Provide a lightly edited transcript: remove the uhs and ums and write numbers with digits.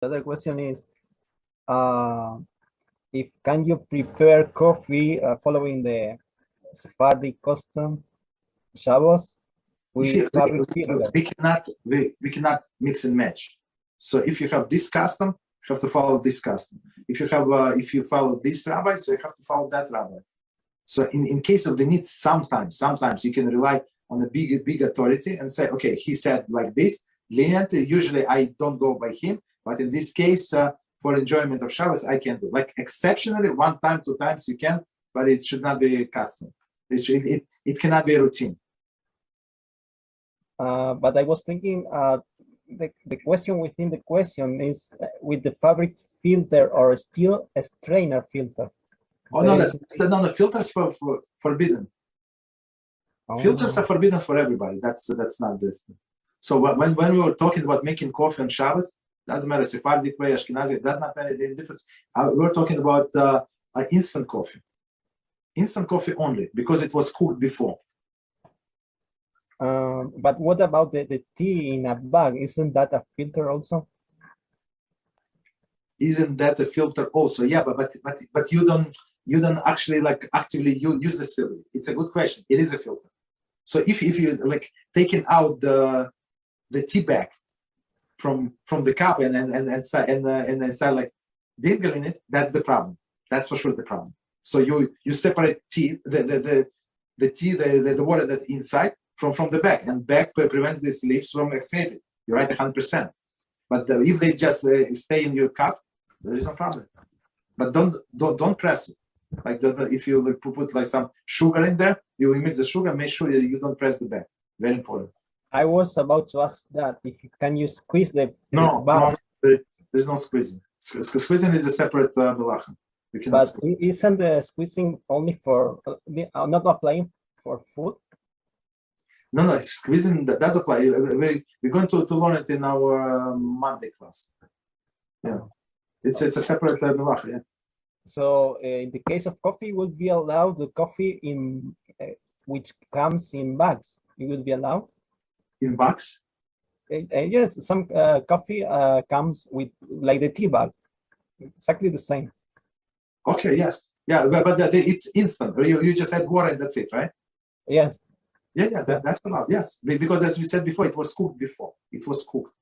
The other question is, if can you prepare coffee following the Sephardi custom, Shabbos? We cannot mix and match. So if you have this custom, you have to follow this custom. If you follow this rabbi, so you have to follow that rabbi. So in case of the need, sometimes you can rely on a big authority and say, okay, he said like this. Lenient, usually I don't go by him, but in this case, for enjoyment of Shabbos, I can do. Like exceptionally, 1 time, 2 times you can, but it should not be custom. It cannot be a routine. But I was thinking, the question within the question is with the fabric filter or still a strainer filter. Oh no, the filters for forbidden. Oh. Filters are forbidden for everybody. That's not this. So when we were talking about making coffee on Shabbos, doesn't matter Sephardic way, Ashkenazi, it does not make any difference. We're talking about instant coffee only because it was cooked before. But what about the tea in a bag? Isn't that a filter also? Isn't that a filter also? Yeah, but you don't actually like actively use this filter. It's a good question. It is a filter. So if you like taking out the tea bag from the cup and start like dingling it, that's the problem. That's for sure the problem. So you separate tea, the water that's inside from the bag, and bag prevents these leaves from escaping. You're right, 100%. But if they just stay in your cup, there is no problem. But don't press it. Like if you like, put like some sugar in there, you mix the sugar. Make sure that you don't press the bag. Very important. I was about to ask that can you squeeze the no, there's no squeezing. Squeezing is a separate halacha. But isn't the squeezing only for not applying for food? No, squeezing does apply. We're going to learn it in our Monday class. Yeah, it's a separate halacha. Yeah. So in the case of coffee, would be allowed the coffee in which comes in bags? It would be allowed. In bags? Yes, some coffee comes with like the tea bag, exactly the same. Okay, yes, yeah, but it's instant. You just add water and that's it, right? Yes. Yeah, that's allowed. Yes, because as we said before, it was cooked before. It was cooked.